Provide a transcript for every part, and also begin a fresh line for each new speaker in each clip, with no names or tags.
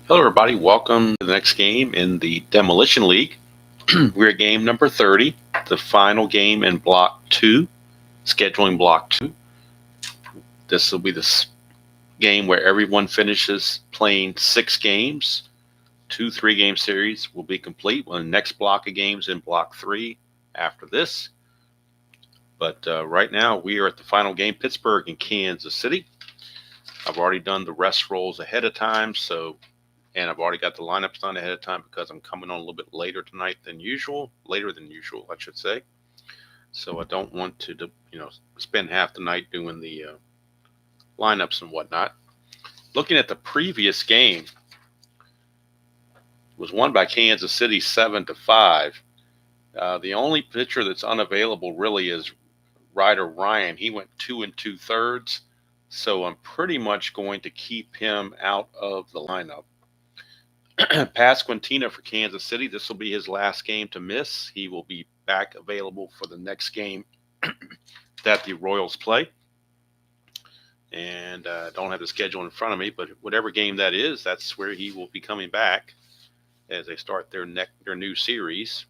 Hello, everybody. Welcome to the next game in the Demolition League. We're at game number 30, the final game in Block 2, scheduling Block 2. This will be the game where everyone finishes playing 6 games. 2 3-game series will be complete when the next block of games in Block 3 after this. But right now, we are at the final game, Pittsburgh and Kansas City. I've already done the rest rolls ahead of time, and I've already got the lineups done ahead of time because I'm coming on a little bit later tonight than usual, later than usual, I should say. So I don't want to, spend half the night doing the lineups and whatnot. Looking at the previous game, it was won by Kansas City 7-5. The only pitcher that's unavailable really is Ryder Ryan. He went 2 2/3, so I'm pretty much going to keep him out of the lineup. Pasquantino for Kansas City. This will be his last game to miss. He will be back available for the next game that the Royals play. And I don't have the schedule in front of me, but whatever game that is, that's where he will be coming back as they start their new series.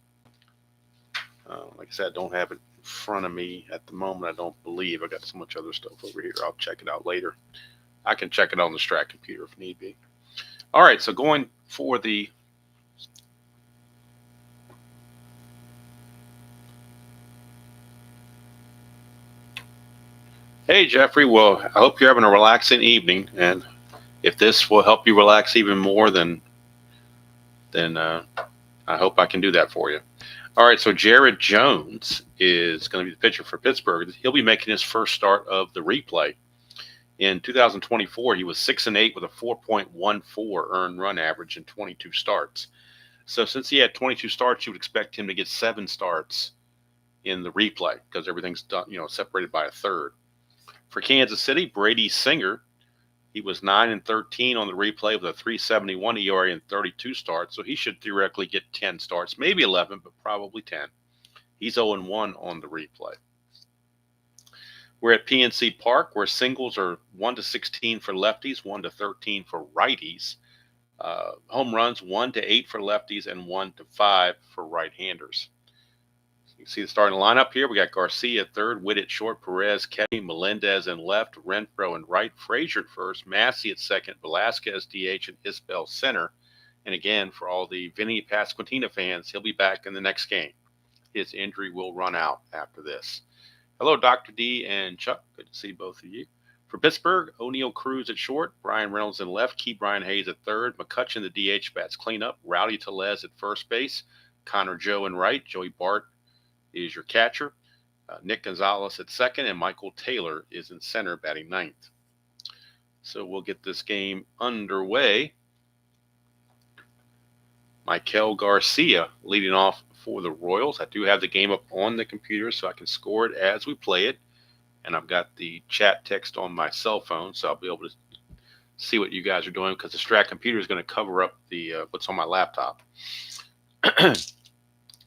Like I said, I don't have it in front of me at the moment. I don't believe. I got so much other stuff over here. I'll check it out later. I can check it on the Strat computer if need be. All right, so going for the Hey, Jeffrey. Well, I hope you're having a relaxing evening, and if this will help you relax even more, then I hope I can do that for you. All right, so Jared Jones is going to be the pitcher for Pittsburgh. He'll be making his first start of the replay. In 2024, he was 6-8 with a 4.14 earned run average in 22 starts. So since he had 22 starts, you would expect him to get 7 starts in the replay because everything's done, separated by a third. For Kansas City, Brady Singer, he was 9-13 on the replay with a 3.71 ERA in 32 starts, so he should theoretically get 10 starts, maybe 11, but probably 10. He's 0-1 on the replay. We're at PNC Park, where singles are 1-16 for lefties, 1-13 for righties. Home runs 1-8 for lefties and 1-5 for right-handers. You can see the starting lineup here. We got Garcia at third, Witt at short, Perez, Kelly, Melendez in left, Renfroe in right, Frazier at first, Massey at second, Velasquez DH, and Isbell center. And again, for all the Vinny Pasquantino fans, he'll be back in the next game. His injury will run out after this. Hello, Dr. D and Chuck. Good to see both of you. For Pittsburgh, O'Neill Cruz at short, Brian Reynolds in left, Key Brian Hayes at third, McCutcheon the DH bats cleanup, Rowdy Tellez at first base, Connor Joe in right, Joey Bart is your catcher, Nick Gonzalez at second, and Michael Taylor is in center batting ninth. So we'll get this game underway. Michael Garcia leading off for the Royals. I do have the game up on the computer so I can score it as we play it. And I've got the chat text on my cell phone, so I'll be able to see what you guys are doing because the Strat computer is going to cover up the what's on my laptop.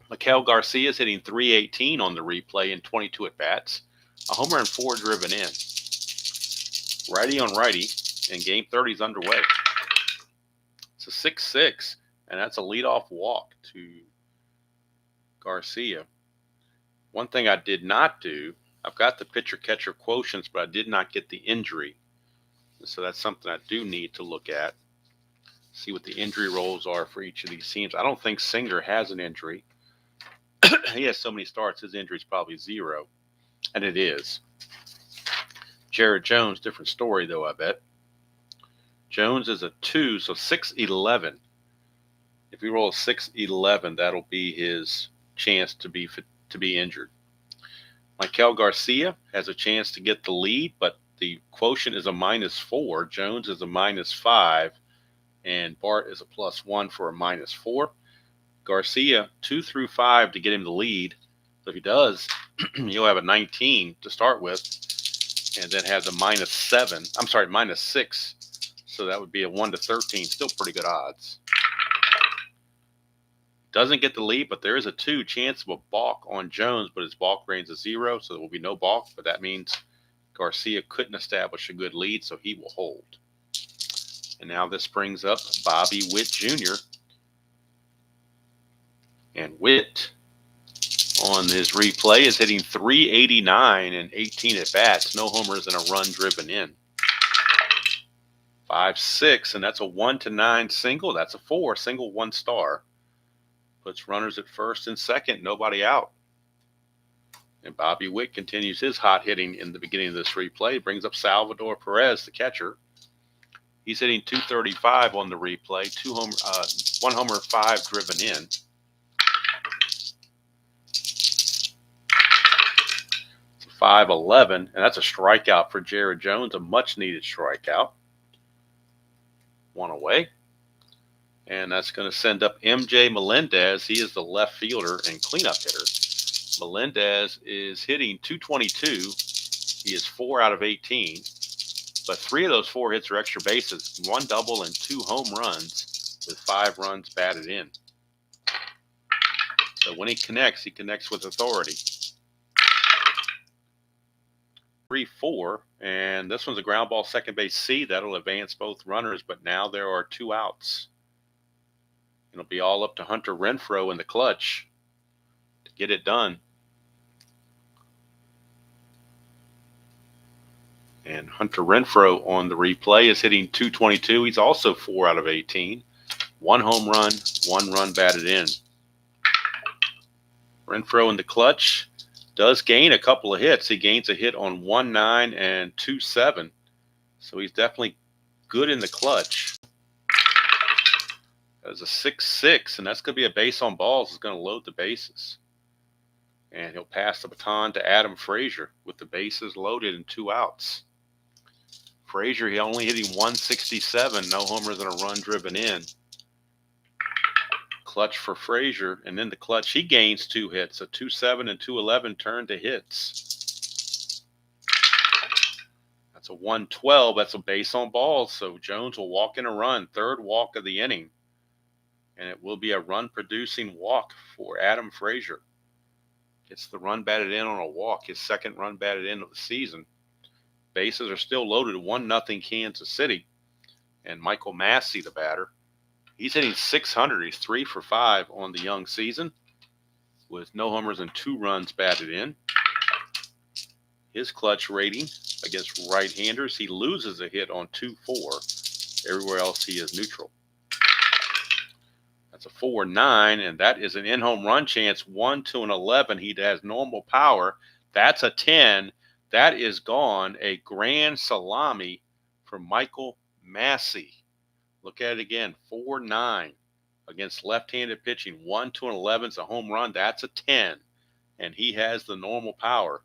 Michael Garcia is hitting .318 on the replay in 22 at-bats. A homer and 4 driven in. Righty on righty, and game 30 is underway. It's a 6-6, and that's a leadoff walk to Garcia. One thing I did not do, I've got the pitcher-catcher quotients, but I did not get the injury. So that's something I do need to look at. See what the injury rolls are for each of these teams. I don't think Singer has an injury. He has so many starts, his injury is probably 0. And it is. Jared Jones, different story though, I bet. Jones is a 2, so 6-11. If we roll a 6-11, that'll be his chance to be injured. Michael Garcia has a chance to get the lead, but the quotient is a -4. Jones is a -5, and Bart is a +1 for a -4. Garcia 2 through 5 to get him the lead. So if he does, he'll have a 19 to start with, and then has a -6. So that would be a 1-13. Still pretty good odds. Doesn't get the lead, but there is a 2 chance of a balk on Jones, but his balk range is 0, so there will be no balk. But that means Garcia couldn't establish a good lead, so he will hold. And now this brings up Bobby Witt Jr. And Witt on his replay is hitting .389 and 18 at bats. No homers and a run driven in. 5-6, and that's a 1-9 single. That's a 4 single, 1 star. Puts runners at first and second, nobody out. And Bobby Witt continues his hot hitting in the beginning of this replay. Brings up Salvador Perez, the catcher. He's hitting .235 on the replay. 1 homer, 5 driven in. It's a 5-11, and that's a strikeout for Jared Jones, a much-needed strikeout. 1 away. And that's going to send up MJ Melendez. He is the left fielder and cleanup hitter. Melendez is hitting .222. He is 4 out of 18. But 3 of those 4 hits are extra bases, 1 double and 2 home runs with 5 runs batted in. So when he connects with authority. 3-4, and this one's a ground ball second base C. That'll advance both runners, but now there are 2 outs. It'll be all up to Hunter Renfroe in the clutch to get it done. And Hunter Renfroe on the replay is hitting .222. He's also 4 out of 18. 1 home run, 1 run batted in. Renfroe in the clutch does gain a couple of hits. He gains a hit on 1-9 and 2-7. So he's definitely good in the clutch. That's a 6-6, and that's going to be a base on balls. It's going to load the bases. And he'll pass the baton to Adam Frazier with the bases loaded and 2 outs. Frazier, he only hitting .167, no homers and a run driven in. Clutch for Frazier, and then the clutch, he gains 2 hits. A 2-7 and 2-11 turn to hits. That's a 1-12. That's a base on balls, so Jones will walk in a run. 3rd walk of the inning. And it will be a run-producing walk for Adam Frazier. Gets the run batted in on a walk, his 2nd run batted in of the season. Bases are still loaded, 1-0 Kansas City. And Michael Massey, the batter, he's hitting .600. He's 3 for 5 on the young season with no homers and 2 runs batted in. His clutch rating against right-handers, he loses a hit on 2-4. Everywhere else he is neutral. That's a 4-9, and that is an in-home run chance, 1-11. He has normal power. That's a 10. That is gone. A grand salami for Michael Massey. Look at it again, 4-9 against left-handed pitching. 1-11 is a home run. That's a 10, and he has the normal power.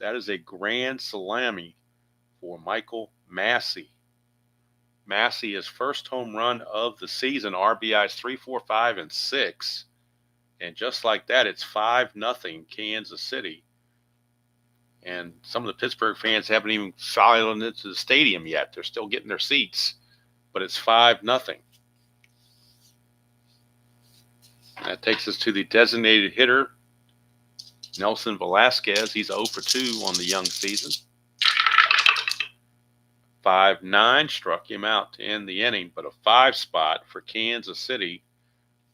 That is a grand salami for Michael Massey. Massey, his first home run of the season. RBIs 3, 4, 5, and 6. And just like that, it's 5-0 Kansas City. And some of the Pittsburgh fans haven't even filed into the stadium yet. They're still getting their seats. But it's 5-0. That takes us to the designated hitter, Nelson Velasquez. He's 0 for 2 on the young season. 5-9 struck him out to end the inning, but a 5 spot for Kansas City,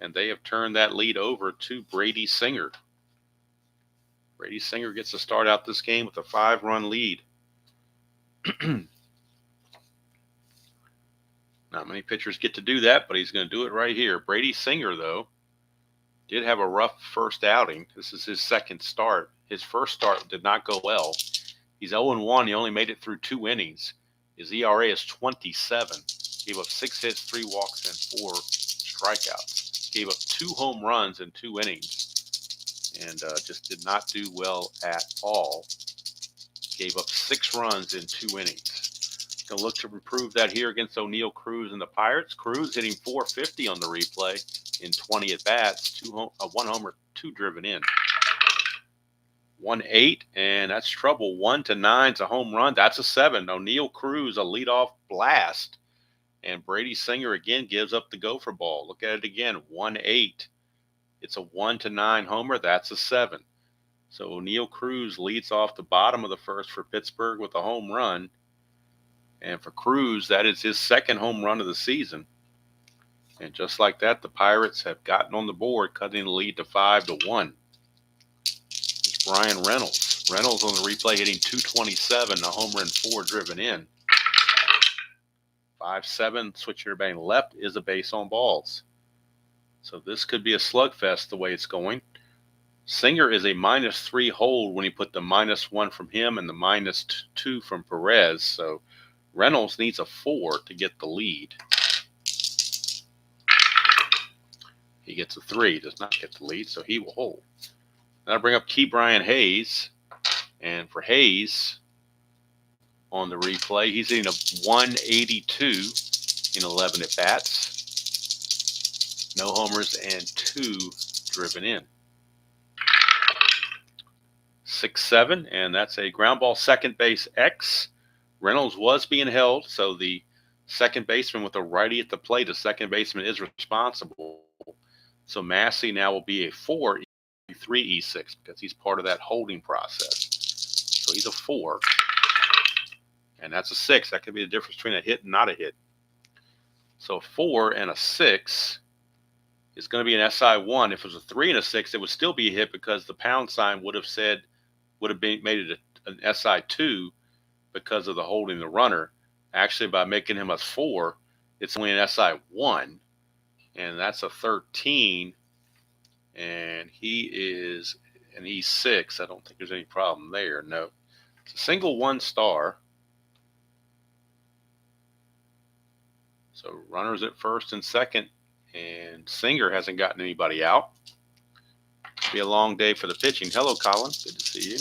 and they have turned that lead over to Brady Singer. Brady Singer gets to start out this game with a 5-run lead. Not many pitchers get to do that, but he's going to do it right here. Brady Singer, though, did have a rough first outing. This is his 2nd start. His first start did not go well. He's 0-1. He only made it through 2 innings. His ERA is 27. Gave up 6 hits, 3 walks, and 4 strikeouts. Gave up 2 home runs in 2 innings. And just did not do well at all. Gave up 6 runs in 2 innings. Going to look to improve that here against O'Neill Cruz and the Pirates. Cruz hitting .450 on the replay in 20 at-bats. 1 homer, 2 driven in. 1-8, and that's trouble. 1-9 is a home run. That's a 7. O'Neill Cruz, a leadoff blast. And Brady Singer again gives up the gopher ball. Look at it again. 1-8. It's a 1-9 homer. That's a 7. So O'Neill Cruz leads off the bottom of the first for Pittsburgh with a home run. And for Cruz, that is his second home run of the season. And just like that, the Pirates have gotten on the board, cutting the lead to 5-1. It's Brian Reynolds. Reynolds on the replay hitting .227, a homer and 4 driven in. 5-7, switching her batting left is a base on balls. So this could be a slugfest the way it's going. Singer is a -3 hold when you put the -1 from him and the -2 from Perez. So Reynolds needs a 4 to get the lead. He gets a 3, does not get the lead, so he will hold. That'll bring up Ke'Bryan Hayes. And for Hayes, on the replay, he's hitting a 182 in 11 at-bats. No homers and 2 driven in. 6-7, and that's a ground ball second base X. Reynolds was being held, so the second baseman with a righty at the plate, the second baseman is responsible. So Massey now will be a 4, E3, E6 because he's part of that holding process. So he's a 4. And that's a 6. That could be the difference between a hit and not a hit. So a 4 and a 6 is going to be an SI1. If it was a 3 and a 6, it would still be a hit because the pound sign would have made it an SI2 because of the holding the runner. Actually, by making him a 4, it's only an SI1. And that's a 13, and he is an E6. I don't think there's any problem there. No. It's a single 1 star. So runners at first and second, and Singer hasn't gotten anybody out. It'll be a long day for the pitching. Hello, Colin. Good to see you.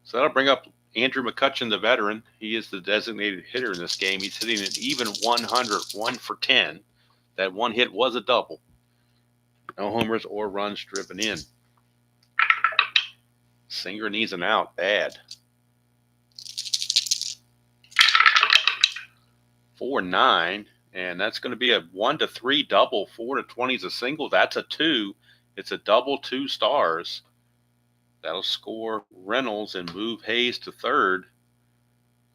So that'll bring up Andrew McCutchen, the veteran. He is the designated hitter in this game. He's hitting an even 100, 1 for 10. That one hit was a double. No homers or runs driven in. Singer needs an out bad. 4-9, and that's going to be a 1-3 double. 4-20 is a single. That's a 2. It's a double 2 stars. That'll score Reynolds and move Hayes to third.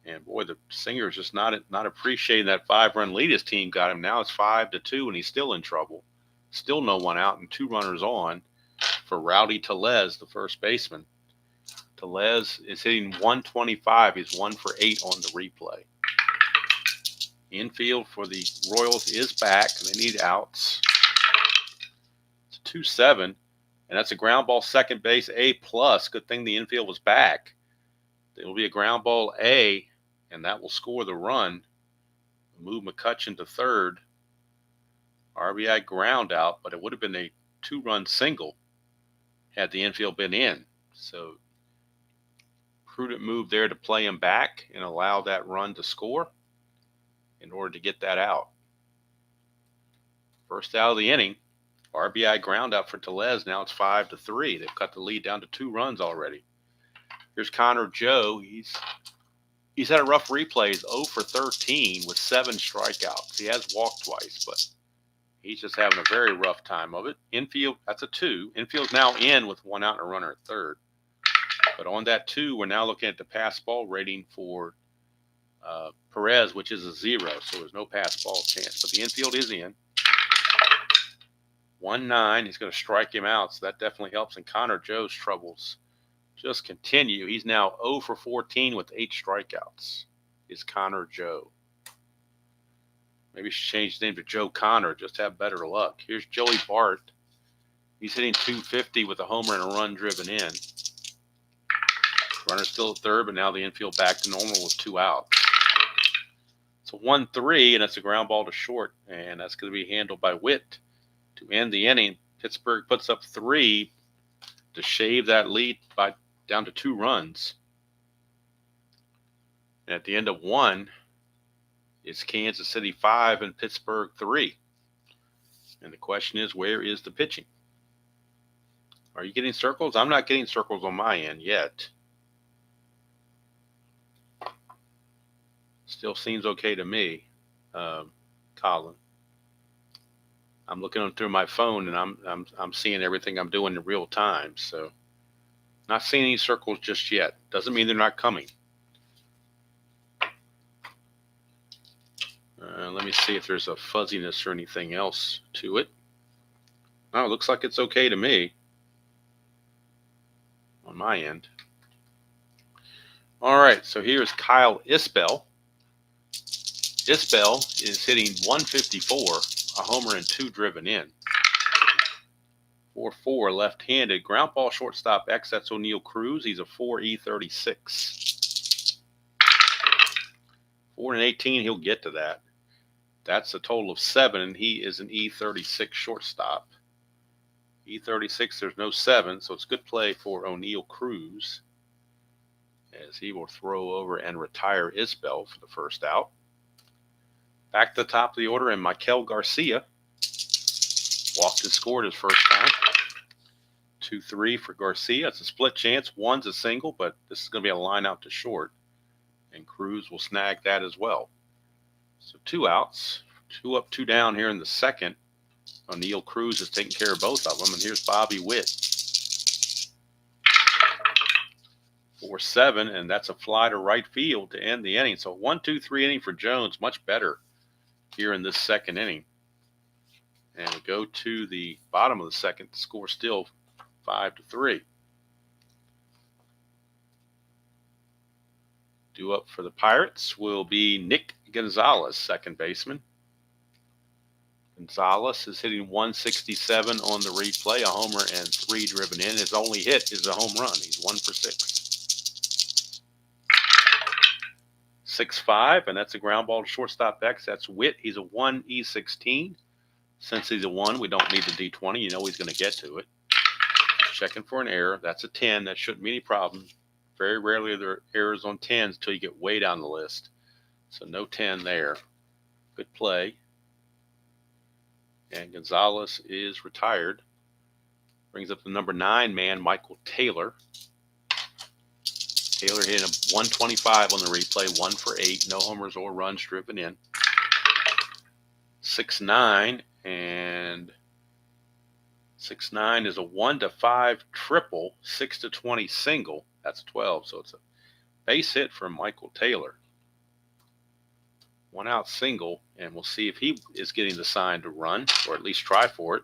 And boy, the Singer's just not appreciating that 5-run lead his team got him. Now it's 5-2, and he's still in trouble. Still no one out and 2 runners on for Rowdy Tellez, the first baseman. Tellez is hitting 125. He's 1 for 8 on the replay. Infield for the Royals is back, and they need outs. It's 2-7, and that's a ground ball second base A+. Good thing the infield was back. It will be a ground ball A, and that will score the run. Move McCutchen to third. RBI ground out, but it would have been a 2-run single had the infield been in. So prudent move there to play him back and allow that run to score in order to get that out. First out of the inning, RBI ground out for Tellez. Now it's 5-3. They've cut the lead down to 2 runs already. Here's Connor Joe. He's had a rough replay. He's 0 for 13 with 7 strikeouts. He has walked twice, but he's just having a very rough time of it. Infield, that's a 2. Infield's now in with 1 out and a runner at third. But on that 2, we're now looking at the pass ball rating for Perez, which is a 0. So there's no pass ball chance. But the infield is in. 1-9. He's going to strike him out. So that definitely helps. And Connor Joe's troubles just continue. He's now 0 for 14 with 8 strikeouts. Is Connor Joe. Maybe she should change his name to Joe Connor, just to have better luck. Here's Joey Bart. He's hitting 250 with a homer and a run driven in. Runner's still at third, but now the infield back to normal with 2 outs. It's a 1-3, and it's a ground ball to short, and that's going to be handled by Witt to end the inning. Pittsburgh puts up 3 to shave that lead by down to 2 runs. And at the end of 1, it's Kansas City 5 and Pittsburgh 3. And the question is, where is the pitching? Are you getting circles? I'm not getting circles on my end yet. Still seems okay to me, Colin. I'm looking through my phone and I'm seeing everything I'm doing in real time. So not seeing any circles just yet. Doesn't mean they're not coming. Let me see if there's a fuzziness or anything else to it. Oh, it looks like it's okay to me on my end. All right, so here's Kyle Isbell. Isbell is hitting 154, a homer and 2 driven in. 4-4 left-handed. Ground ball shortstop X, that's O'Neill Cruz. He's a 4.E36. 4-18, he'll get to that. That's a total of 7, and he is an E36 shortstop. E36, there's no 7, so it's good play for O'Neill Cruz, as he will throw over and retire Isbell for the first out. Back to the top of the order, and Michael Garcia walked and scored his first time. 2-3 for Garcia. It's a split chance. One's a single, but this is going to be a line out to short, and Cruz will snag that as well. So 2 outs, 2 up, 2 down here in the second. O'Neill Cruz is taking care of both of them, and here's Bobby Witt. 4-7, and that's a fly to right field to end the inning. So 1-2-3 inning for Jones, much better here in this second inning. And we go to the bottom of the second. The score still 5-3. Due up for the Pirates will be Nick Gonzalez, second baseman. Gonzalez is hitting 167 on the replay, a homer and 3 driven in. His only hit is a home run. He's 1 for 6. 6-5, and that's a ground ball to shortstop X. That's Witt. He's a 1E16. Since he's a 1, we don't need the D20. You know he's going to get to it. Checking for an error. That's a 10. That shouldn't be any problem. Very rarely are there errors on 10s until you get way down the list. So no 10 there. Good play. And Gonzalez is retired. Brings up the number 9 man, Michael Taylor. Taylor hit a 125 on the replay, 1 for 8. No homers or runs driven in. 6-9, and 6-9 is a 1-5 triple, 6-20 single. That's 12, so it's a base hit from Michael Taylor. 1 out single, and we'll see if he is getting the sign to run, or at least try for it.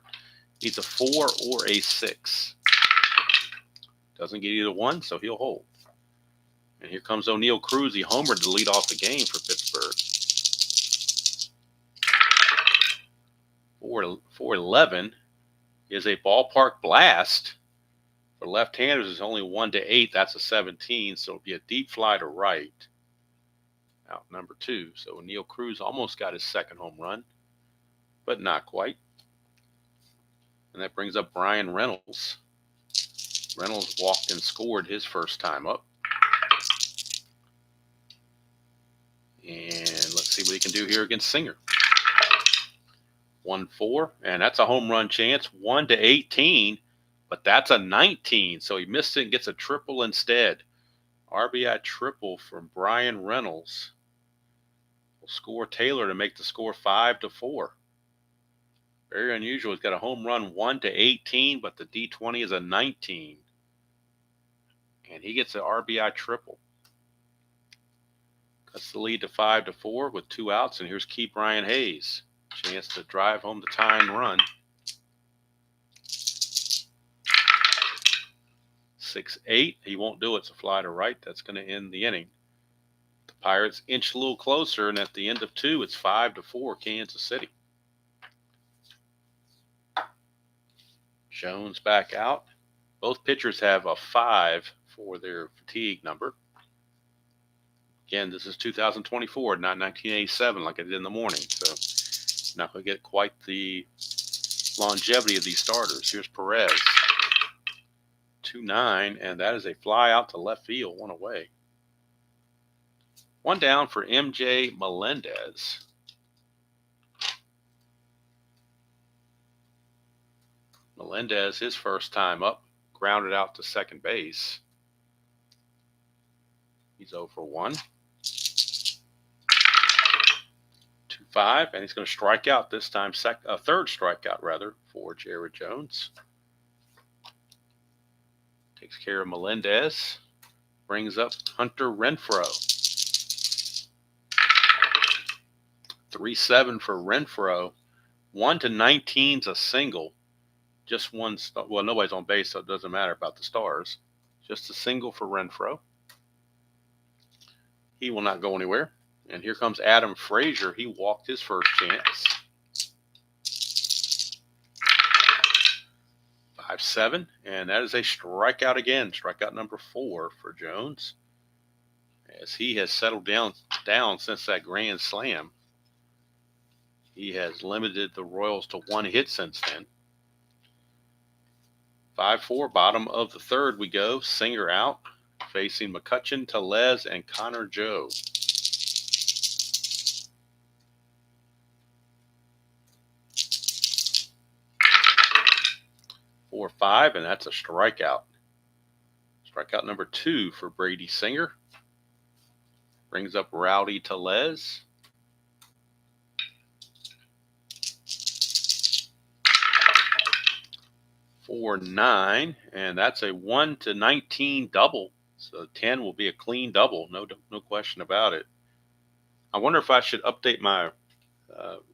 He's a 4 or a 6. Doesn't get either one, so he'll hold. And here comes O'Neill Cruz. He homered to lead off the game for Pittsburgh. 4-11 is a ballpark blast. For left-handers, it's only 1-8. That's a 17, so it'll be a deep fly to right. Out number 2. So O'Neill Cruz almost got his second home run, but not quite. And that brings up Brian Reynolds. Reynolds walked and scored his first time up. And let's see what he can do here against Singer. 1-4, and that's a home run chance. 1-18, but that's a 19. So he missed it and gets a triple instead. RBI triple from Brian Reynolds. Will score Taylor to make the score 5-4. Very unusual. He's got a home run 1-18, but the D20 is a 19. And he gets an RBI triple. Cuts the lead to 5-4 with 2 outs, and here's Key Brian Hayes. Chance to drive home the tying run. 6-8. He won't do it. It's a fly to right. That's going to end the inning. The Pirates inch a little closer, and at the end of 2, it's 5-4 Kansas City. Jones back out. Both pitchers have a 5 for their fatigue number. Again, this is 2024, not 1987 like I did in the morning. So not going to get quite the longevity of these starters. Here's Perez. 2-9, and that is a fly out to left field, 1 away. 1 down for MJ Melendez. Melendez, his first time up, grounded out to second base. He's 0 for 1. 2-5, and he's going to strike out this time, third strikeout rather, for Jared Jones. Takes care of Melendez. Brings up Hunter Renfroe. 3-7 for Renfroe. 1-19's a single. Just one star. Well, nobody's on base, so it doesn't matter about the stars. Just a single for Renfroe. He will not go anywhere. And here comes Adam Frazier. He walked his first chance. 5-7, and that is a strikeout again. Strikeout number 4 for Jones, as he has settled down since that grand slam. He has limited the Royals to 1 hit since then. 5-4, bottom of the third we go. Singer out, facing McCutchen, Tellez, and Connor Joe. 4-5, and that's a strikeout. Strikeout number 2 for Brady Singer. Brings up Rowdy Tellez. 4-9, and that's a 1-19 double. So 10 will be a clean double, no question about it. I wonder if I should update my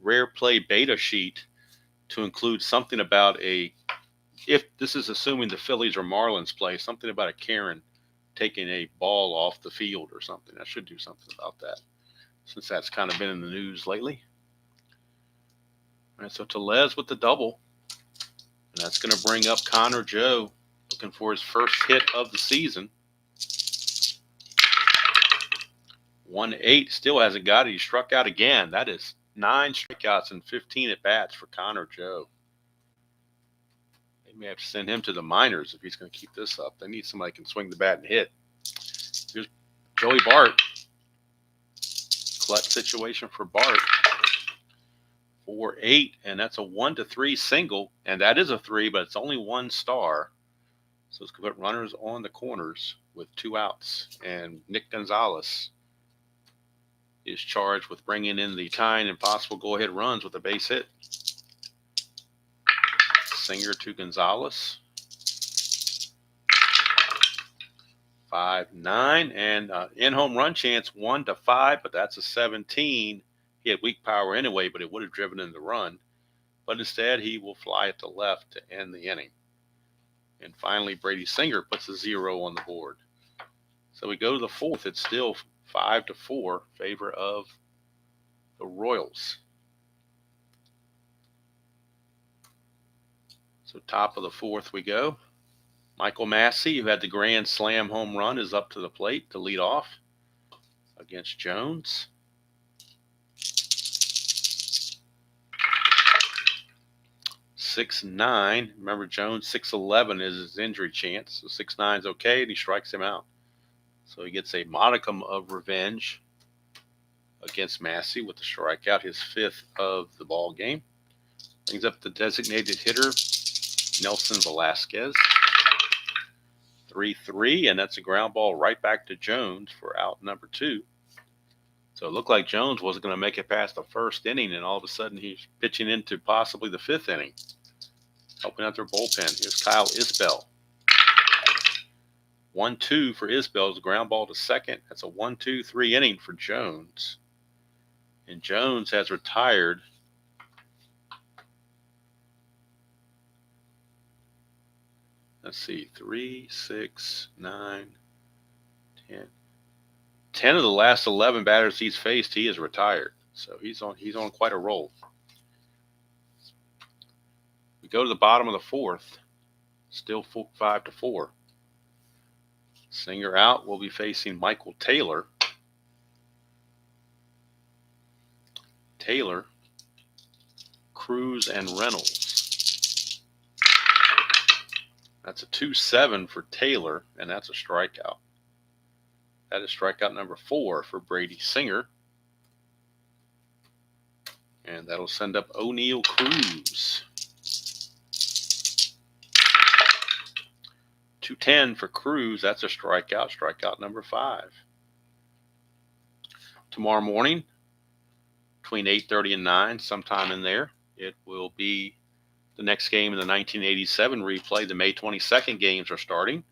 rare play beta sheet to include something about if this is assuming the Phillies or Marlins play, something about a Karen taking a ball off the field or something. I should do something about that, since that's kind of been in the news lately. All right, so Tellez with the double. And that's going to bring up Connor Joe, looking for his first hit of the season. 1-8, still hasn't got it. He struck out again. That is 9 strikeouts and 15 at-bats for Connor Joe. They may have to send him to the minors if he's going to keep this up. They need somebody who can swing the bat and hit. Here's Joey Bart. Clutch situation for Bart. 4-8, and that's a 1-3 single, and that is a 3, but it's only 1 star. So it's going to put runners on the corners with 2 outs, and Nick Gonzalez is charged with bringing in the tying and possible go-ahead runs with a base hit. Singer to Gonzalez. 5-9, and in-home run chance 1-5, but that's a 17. He had weak power anyway, but it would have driven in the run. But instead, he will fly it to left to end the inning. And finally, Brady Singer puts a 0 on the board. So we go to the 4th. It's still 5-4 favor of the Royals. So top of the 4th we go. Michael Massey, who had the grand slam home run, is up to the plate to lead off against Jones. 6-9. Remember, Jones 6-11 is his injury chance. So 6-9 is okay, and he strikes him out. So he gets a modicum of revenge against Massey with the strikeout, his 5th of the ball game. Brings up the designated hitter, Nelson Velasquez. 3-3, and that's a ground ball right back to Jones for out number 2. So it looked like Jones wasn't going to make it past the 1st inning, and all of a sudden he's pitching into possibly the 5th inning, helping out their bullpen. Here's Kyle Isbell. 1-2 for Isbell's ground ball to second. That's a 1-2-3 inning for Jones. And Jones has retired let's see, 3, 6, 9, 10. 10 of the last 11 batters he's faced, he is retired. So he's on quite a roll. We go to the bottom of the 4th. Still 5-4. Singer out. We'll be facing Michael Taylor. Taylor, Cruz, and Reynolds. That's a 2-7 for Taylor, and that's a strikeout. That is strikeout number 4 for Brady Singer. And that'll send up O'Neal Cruz. 2-10 for Cruz. That's a strikeout. Strikeout number 5. Tomorrow morning, between 8:30 and 9, sometime in there, it will be the next game in the 1987 replay. The May 22nd games are starting.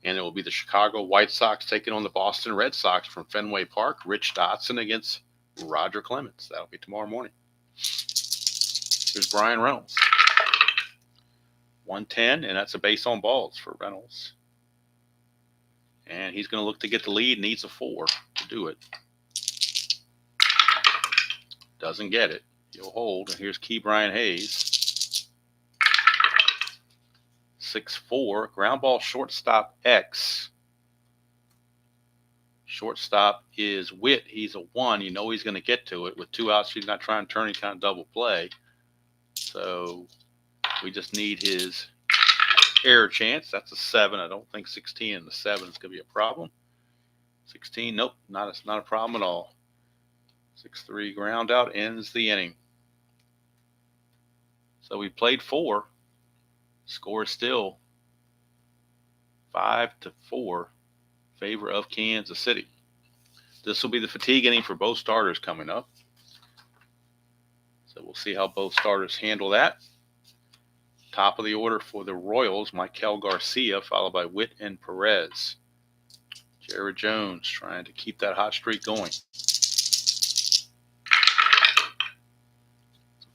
And it will be the Chicago White Sox taking on the Boston Red Sox from Fenway Park. Rich Dotson against Roger Clemens. That'll be tomorrow morning. Here's Brian Reynolds. 110, and that's a base on balls for Reynolds. And he's going to look to get the lead. Needs a 4 to do it. Doesn't get it. He'll hold. And here's Key Brian Hayes. 6-4. Ground ball shortstop X. Shortstop is Witt. He's a 1. You know he's going to get to it. With 2 outs, he's not trying to turn any kind of double play. So we just need his error chance. That's a 7. I don't think 16 and the 7 is going to be a problem. 16, nope, not a problem at all. 6-3 ground out ends the inning. So we played 4. Score is still 5-4 favor of Kansas City. This will be the fatigue inning for both starters coming up. So we'll see how both starters handle that. Top of the order for the Royals, Michael Garcia, followed by Witt and Perez. Jared Jones trying to keep that hot streak going.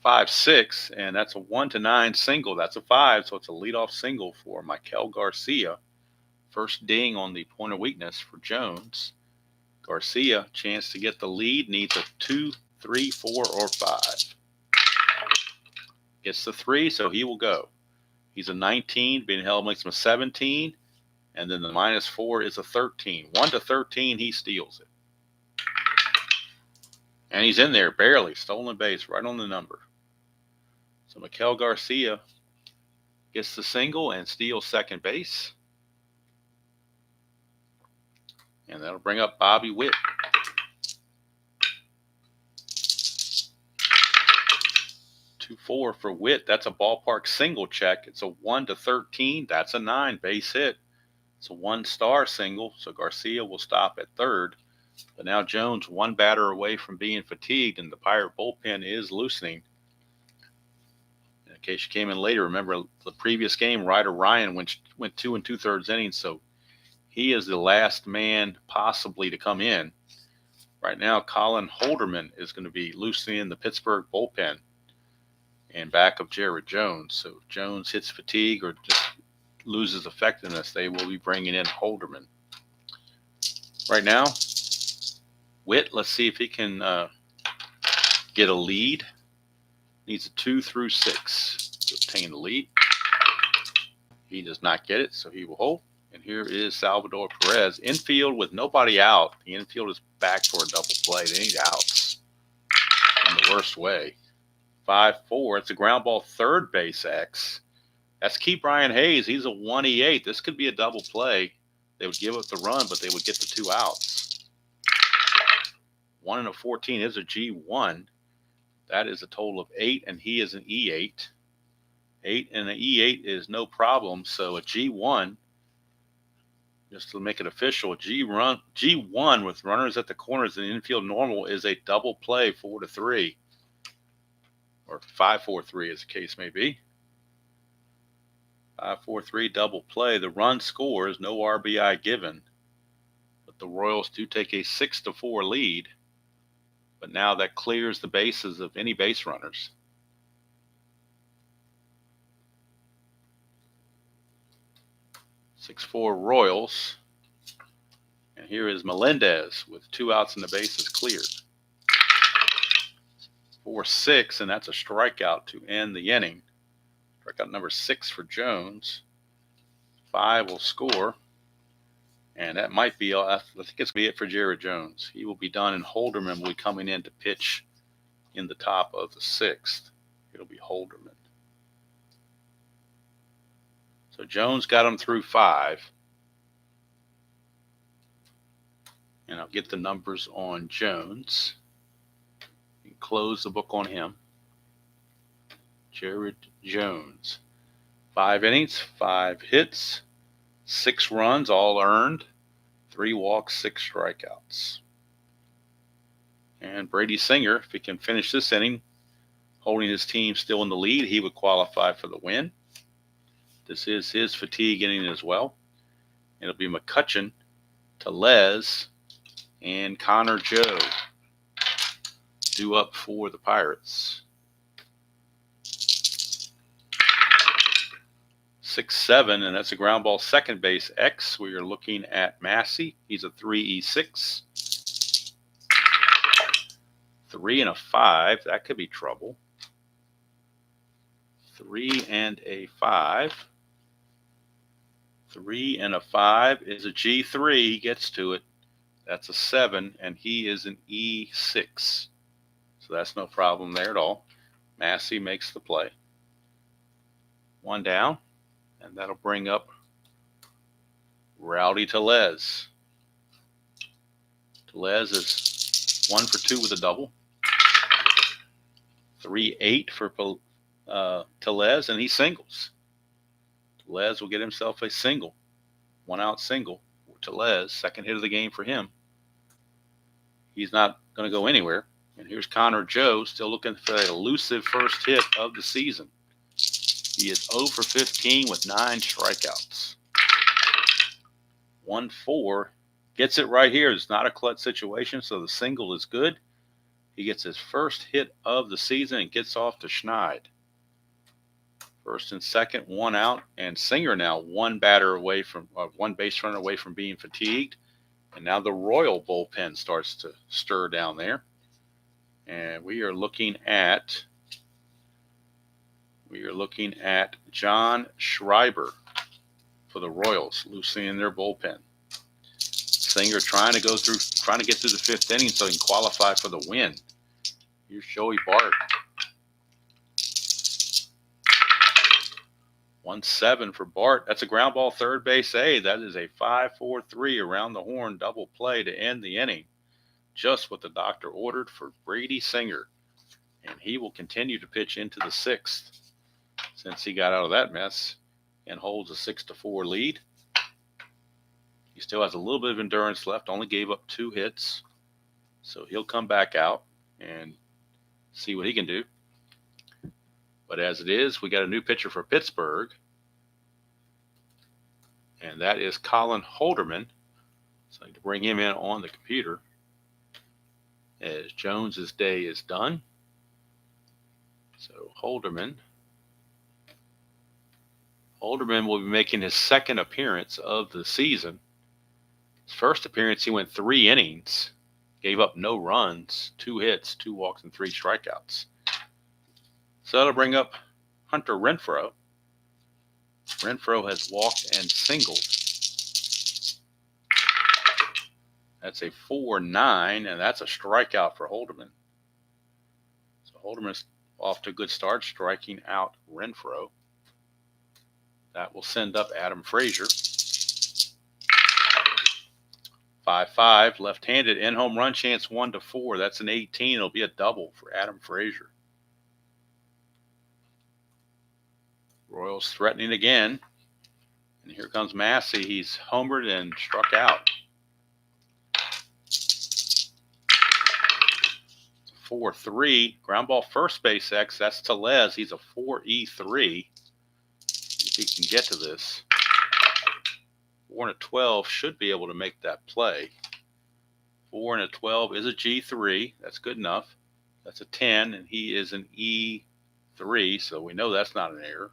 5-6, and that's a 1-9 single. That's a 5, so it's a leadoff single for Michael Garcia. First ding on the point of weakness for Jones. Garcia, chance to get the lead, needs a 2, 3, 4, or 5. Gets the 3, so he will go. He's a 19, being held makes him a 17, and then the -4 is a 13. 1-13, he steals it. And he's in there, barely. Stolen base, right on the number. So Michael Garcia gets the single and steals second base. And that'll bring up Bobby Witt. 2-4 for Witt. That's a ballpark single check. It's a 1-13. That's a 9 base hit. It's a 1-star single, so Garcia will stop at third. But now Jones 1 batter away from being fatigued, and the Pirate bullpen is loosening. In case you came in later, remember the previous game, Ryder Ryan went 2 2/3 innings, so he is the last man possibly to come in. Right now, Colin Holderman is going to be loosening the Pittsburgh bullpen and back of Jared Jones. So if Jones hits fatigue or just loses effectiveness, they will be bringing in Holderman. Right now, Witt, let's see if he can get a lead. Needs a 2 through 6 to obtain the lead. He does not get it, so he will hold. And here is Salvador Perez. Infield with nobody out. The infield is back for a double play. They need outs in the worst way. 5-4. It's a ground ball third base X. That's Key Brian Hayes. He's a 1-8. This could be a double play. They would give up the run, but they would get the 2 outs. 1-14 is a G1. That is a total of 8, and he is an E8. 8 and an E8 is no problem. So a G1, just to make it official, G1 with runners at the corners and infield normal is a double play 4-3. Or 5-4-3 as the case may be. 5-4-3 double play. The run scores, no RBI given. But the Royals do take a 6-4 lead. But now that clears the bases of any base runners. Six-4 Royals. And here is Melendez with 2 outs and the bases cleared. 4-6, and that's a strikeout to end the inning. Strikeout number 6 for Jones. 5 will score. And that might be, I think it's going to be it for Jared Jones. He will be done, and Holderman will be coming in to pitch in the top of the 6th. It'll be Holderman. So Jones got him through 5. And I'll get the numbers on Jones. And close the book on him. Jared Jones. 5 innings, 5 hits, 6 runs, all earned, 3 walks, 6 strikeouts. And Brady Singer, if he can finish this inning, holding his team still in the lead, he would qualify for the win. This is his fatigue inning as well. It'll be McCutchen, Tellez, and Connor Joe. due up for the Pirates. 6-7, and that's a ground ball second base X. We are looking at Massey. He's a 3-E-6. 3 and a 5. That could be trouble. 3 and a 5. 3 and a 5 is a G3. He gets to it. That's a 7, and he is an E6. So that's no problem there at all. Massey makes the play. 1 down, and that'll bring up Rowdy Tellez. Tellez is 1 for 2 with a double. 3-8 for Tellez, and he singles. Tellez will get himself a single. 1-out single for Tellez. Second hit of the game for him. He's not going to go anywhere. And here's Connor Joe still looking for that elusive first hit of the season. He is 0 for 15 with 9 strikeouts. 1-4. Gets it right here. It's not a clutch situation, so the single is good. He gets his first hit of the season and gets off to Schneid. First and second, 1 out, and Singer now one base runner away from being fatigued. And now the Royal bullpen starts to stir down there. And we are looking at John Schreiber for the Royals, loosening their bullpen. Singer trying to get through the 5th inning so he can qualify for the win. Here's Joey Bart. 1-7 for Bart. That's a ground ball third base A. That is a 5-4-3 around the horn double play to end the inning. Just what the doctor ordered for Brady Singer. And he will continue to pitch into the 6th since he got out of that mess and holds a 6-4 lead. He still has a little bit of endurance left, only gave up 2 hits. So he'll come back out and see what he can do. But as it is, we got a new pitcher for Pittsburgh. And that is Colin Holderman. So I need to bring him in on the computer as Jones's day is done. So Holderman will be making his second appearance of the season. His first appearance, he went 3 innings, gave up no runs, 2 hits, 2 walks, and 3 strikeouts. So that'll bring up Hunter Renfroe. Renfroe has walked and singled. That's a 4-9, and that's a strikeout for Holderman. So Holderman's off to a good start, striking out Renfroe. That will send up Adam Frazier. 5-5, left-handed, in-home run chance 1-4. That's an 18. It'll be a double for Adam Frazier. Royals threatening again. And here comes Massey. He's homered and struck out. 4-3. Ground ball first base X. That's Tellez. He's a 4-E-3. If he can get to this. 4-12 should be able to make that play. 4-12 is a G3. That's good enough. That's a 10, and he is an E3, so we know that's not an error.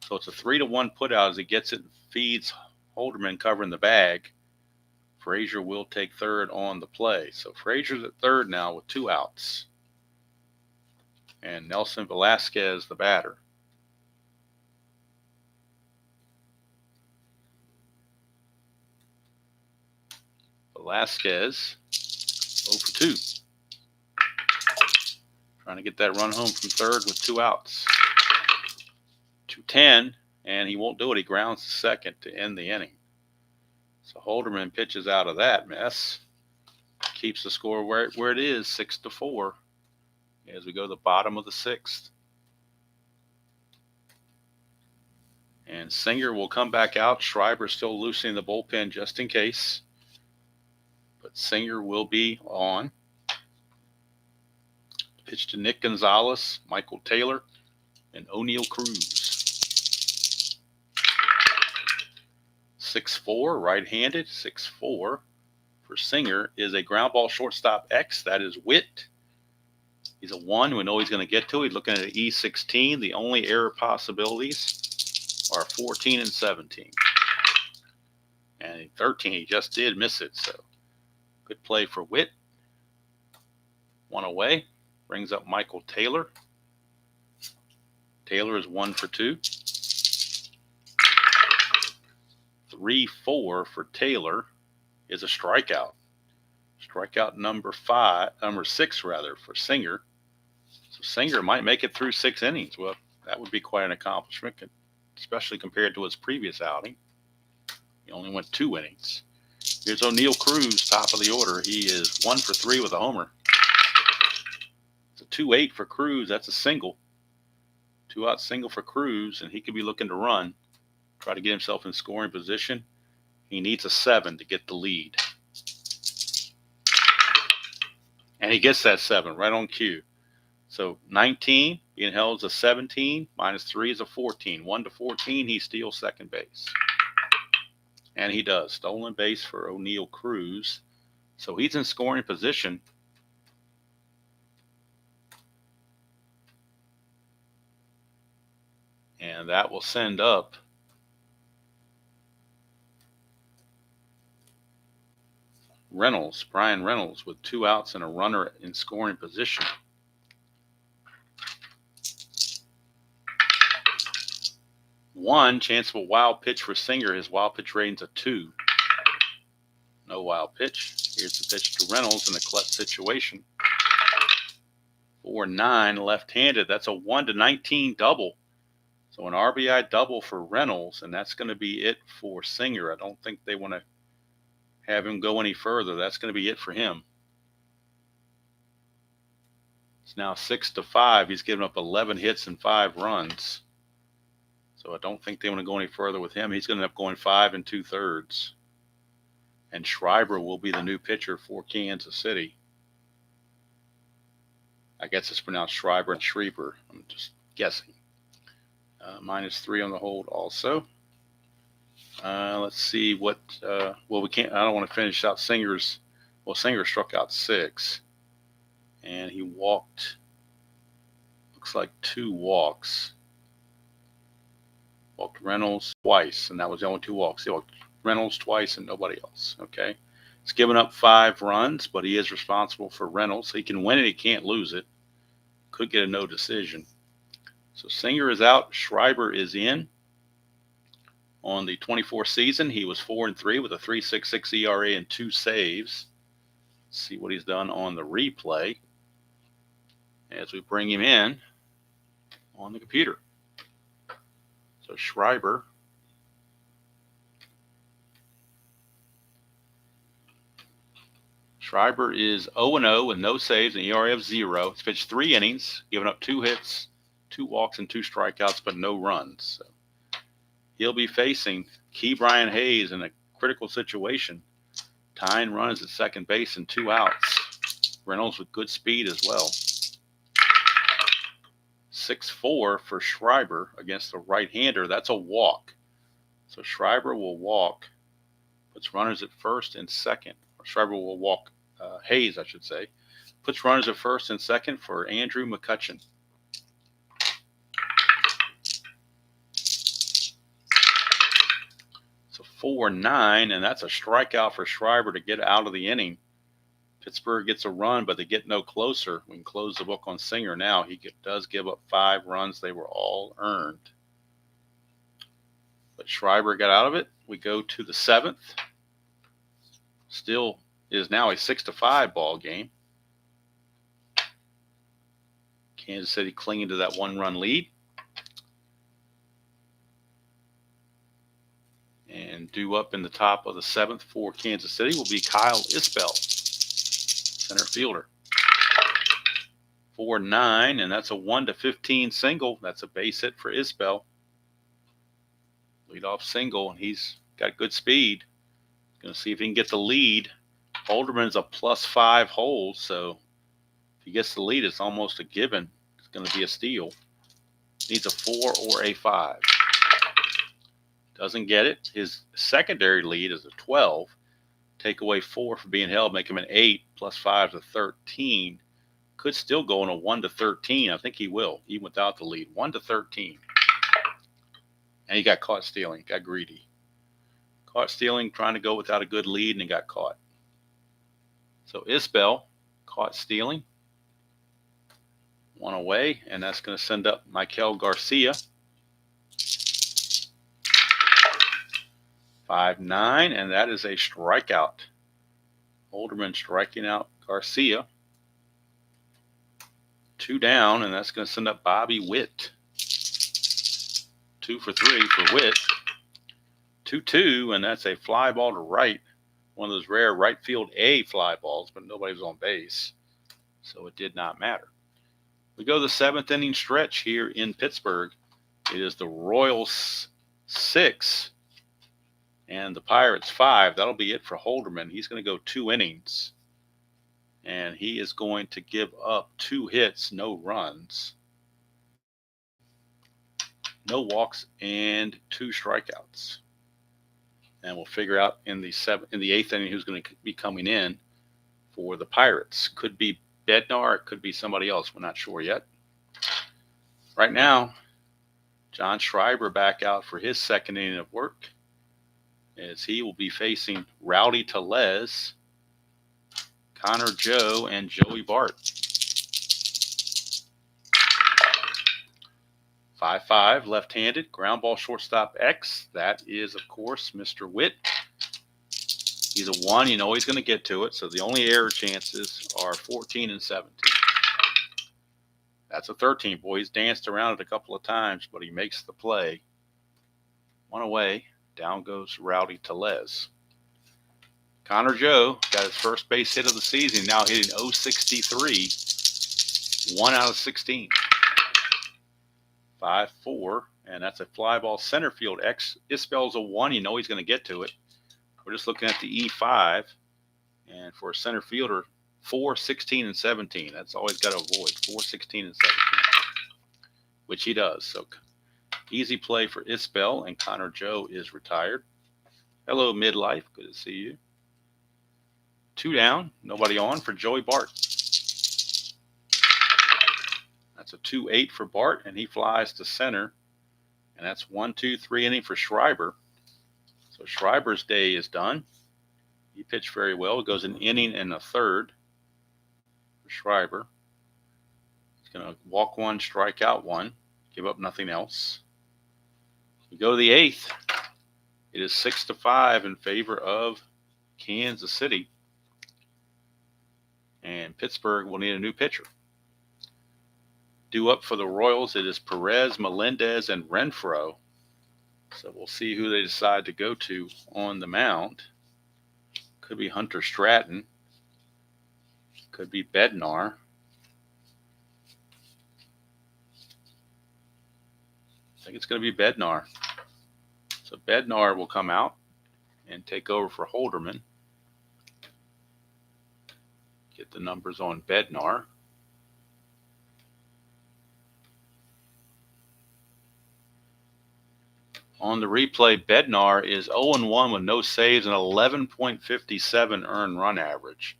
So it's a 3-1 put out as he gets it and feeds Holderman covering the bag. Frazier will take third on the play. So Frazier's at third now with 2 outs. And Nelson Velasquez, the batter. Velasquez, 0 for 2. Trying to get that run home from third with 2 outs. 2-10, and he won't do it. He grounds to second to end the inning. So Holderman pitches out of that mess. Keeps the score where it is, 6-4, as we go to the bottom of the 6th. And Singer will come back out. Schreiber still loosening the bullpen just in case. But Singer will be on. Pitch to Nick Gonzalez, Michael Taylor, and O'Neal Cruz. 6'4", right-handed. 6'4" for Singer is a ground ball shortstop X. That is Witt. He's a 1. We know he's going to get to it. Looking at an E16. The only error possibilities are 14 and 17. And 13, he just did miss it. So good play for Witt. 1 away. Brings up Michael Taylor. Taylor is 1 for 2. 3-4 for Taylor is a strikeout. Strikeout number 6 rather, for Singer. So Singer might make it through 6 innings. Well, that would be quite an accomplishment, especially compared to his previous outing. He only went 2 innings. Here's O'Neill Cruz, top of the order. He is 1 for 3 with a homer. It's a 2-8 for Cruz. That's a single. 2-out single for Cruz, and he could be looking to run, try to get himself in scoring position. He needs a 7 to get the lead. And he gets that 7 right on cue. So 19 being held as a 17, minus 3 is a 14. 1 to 14, he steals second base. And he does. Stolen base for O'Neill Cruz. So he's in scoring position. And that will send up Reynolds, Brian Reynolds, with 2 outs and a runner in scoring position. One chance of a wild pitch for Singer. His wild pitch rating's a 2. No wild pitch. Here's the pitch to Reynolds in a clutch situation. 4-9 left-handed. That's a 1 to 19 double. So an RBI double for Reynolds, and that's going to be it for Singer. I don't think they want to have him go any further. That's going to be it for him. It's now 6-5. He's given up 11 hits and 5 runs. So I don't think they want to go any further with him. He's going to end up going 5 2/3. And Schreiber will be the new pitcher for Kansas City. I guess it's pronounced Schreiber and Schreiber. I'm just guessing. Minus 3 on the hold also. Let's see what, well, we can't, I don't want to finish out Singer's, well, Singer struck out 6. And he walked, looks like 2 walks. Walked Reynolds twice, and that was the only 2 walks. He walked Reynolds twice and nobody else, okay? He's given up 5 runs, but he is responsible for Reynolds. So he can win it, he can't lose it. Could get a no decision. So Singer is out, Schreiber is in. On the 24 season, he was 4-3 with a 3.66 ERA and 2 saves. Let's see what he's done on the replay as we bring him in on the computer. So Schreiber is 0-0 with no saves and ERA of 0. He's pitched 3 innings, given up 2 hits, 2 walks, and 2 strikeouts, but no runs. So he'll be facing Brian Hayes in a critical situation, tying runs at second base and 2 outs. Reynolds with good speed as well. 6-4 for Schreiber against the right-hander. That's a walk. So Schreiber will walk, puts runners at first and second. Or Schreiber will walk Hayes, I should say. Puts runners at first and second for Andrew McCutchen. So 4-9, and that's a strikeout for Schreiber to get out of the inning. Pittsburgh gets a run, but they get no closer. We can close the book on Singer now. He does give up 5 runs. They were all earned. But Schreiber got out of it. We go to the 7th. Still is now a 6-5 ball game. Kansas City clinging to that 1-run lead. And due up in the top of the 7th for Kansas City will be Kyle Isbell, center fielder. 4-9, and that's a 1-15 single. That's a base hit for Isbell. Leadoff single, and he's got good speed. Going to see if he can get the lead. Holderman's a +5 hold, so if he gets the lead, it's almost a given. It's going to be a steal. Needs a 4 or a 5. Doesn't get it. His secondary lead is a 12. Take away 4 for being held, make him an 8. +5 is a 13. could still go on a 1-13. I think he will, even without the lead. 1-13. And he got caught stealing, got greedy. Caught stealing, trying to go without a good lead, and he got caught. So Isbell caught stealing. One away, and that's going to send up Michael Garcia. 5-9, and that is a strikeout. Holderman striking out Garcia. 2 down, and that's going to send up Bobby Witt. 2 for 3 for Witt. 2-2, and that's a fly ball to right. One of those rare right field A fly balls, but nobody was on base, so it did not matter. We go to the 7th inning stretch here in Pittsburgh. It is the Royals 6 and the Pirates 5. That'll be it for Holderman. He's going to go 2 innings, and he is going to give up 2 hits, no runs, no walks, and 2 strikeouts. And we'll figure out in the 8th inning who's going to be coming in for the Pirates. Could be Bednar, it could be somebody else. We're not sure yet. Right now, John Schreiber back out for his 2nd inning of work, as he will be facing Rowdy Tellez, Connor Joe, and Joey Bart. 5-5, left-handed, ground ball shortstop X. That is, of course, Mr. Witt. He's a 1. You know he's going to get to it, so the only error chances are 14 and 17. That's a 13. Boy, he's danced around it a couple of times, but he makes the play. 1 away. Down goes Rowdy Tellez. Connor Joe got his first base hit of the season, now hitting .063, 1 out of 16. 5-4, and that's a fly ball center field. Isbell's a 1. You know he's going to get to it. We're just looking at the E5, and for a center fielder, 4, 16, and 17. That's all he's got to avoid, 4, 16, and 17, which he does. So easy play for Isbell, and Connor Joe is retired. Hello, midlife. Good to see you. 2 down, nobody on for Joey Bart. That's a 2-8 for Bart, and he flies to center. And that's 1-2-3 inning for Schreiber. So Schreiber's day is done. He pitched very well. It goes an inning and a third for Schreiber. He's going to walk 1, strike out 1, give up nothing else. We go to the 8th. It is 6-5 in favor of Kansas City. And Pittsburgh will need a new pitcher. Due up for the Royals, it is Perez, Melendez, and Renfroe. So we'll see who they decide to go to on the mound. Could be Hunter Stratton. Could be Bednar. I think it's going to be Bednar. So Bednar will come out and take over for Holderman. Get the numbers on Bednar. On the replay, Bednar is 0-1 with no saves and 11.57 earned run average.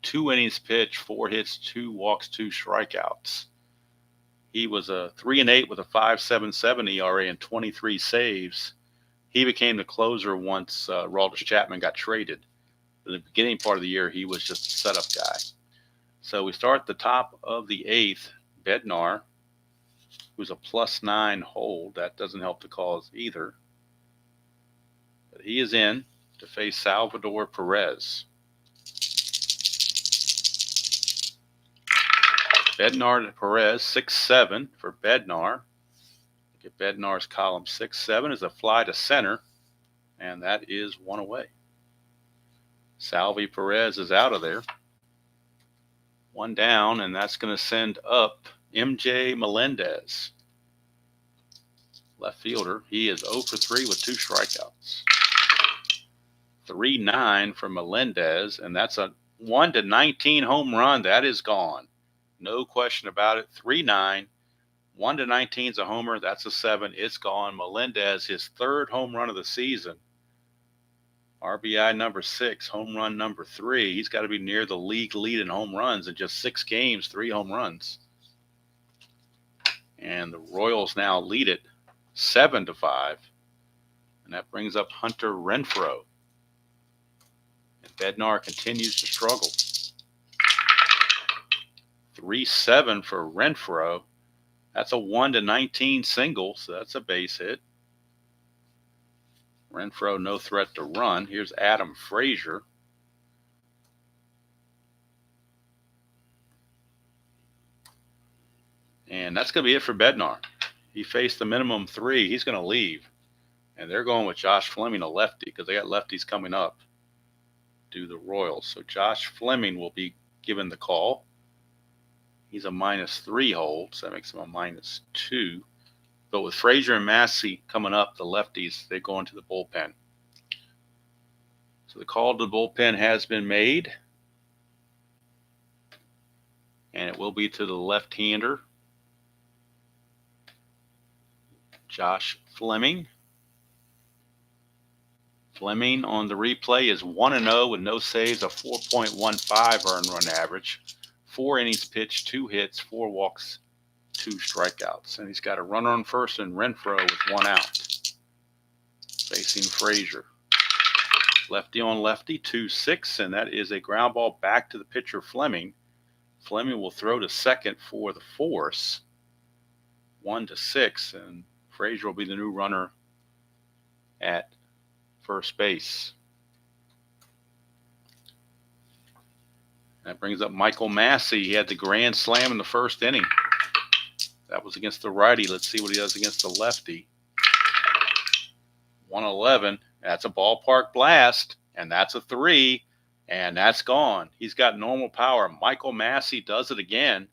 2 innings pitched, 4 hits, 2 walks, 2 strikeouts. He was a 3-8 with a 5.77 ERA and 23 saves. He became the closer once Aroldis Chapman got traded. In the beginning part of the year, he was just a setup guy. So we start at the top of the 8th. Bednar, who's a +9 hold. That doesn't help the cause either. But he is in to face Salvador Perez. Bednar to Perez, 6-7 for Bednar. Look at Bednar's column. 6-7 is a fly to center, and that is 1 away. Salvi Perez is out of there. 1 down, and that's going to send up MJ Melendez, left fielder. He is 0 for 3 with 2 strikeouts. 3-9 for Melendez, and that's a 1-19 home run. That is gone. No question about it. 3-9. 1-19 is a homer. That's a 7. It's gone. Melendez, his 3rd home run of the season. RBI number 6, home run number 3. He's got to be near the league lead in home runs in just 6 games, 3 home runs. And the Royals now lead it 7-5. And that brings up Hunter Renfroe. And Bednar continues to struggle. 3-7 for Renfroe. That's a 1-19 single, so that's a base hit. Renfroe, no threat to run. Here's Adam Frazier. And that's going to be it for Bednar. He faced the minimum 3. He's going to leave. And they're going with Josh Fleming, a lefty, because they got lefties coming up to the Royals. So Josh Fleming will be given the call. He's a -3 hold, so that makes him a -2. But with Frazier and Massey coming up, the lefties, they go into the bullpen. So the call to the bullpen has been made. And it will be to the left-hander, Josh Fleming. Fleming on the replay is 1-0 with no saves, a 4.15 earned run average. 4 innings pitched, 2 hits, 4 walks, 2 strikeouts. And he's got a runner on first and Renfroe with 1 out. Facing Frazier. Lefty on lefty, 2-6, and that is a ground ball back to the pitcher Fleming. Fleming will throw to second for the force. 1-6, and Frazier will be the new runner at first base. That brings up Michael Massey. He had the grand slam in the first inning. That was against the righty. Let's see what he does against the lefty. 111. That's a ballpark blast, and that's a 3, and that's gone. He's got normal power. Michael Massey does it again.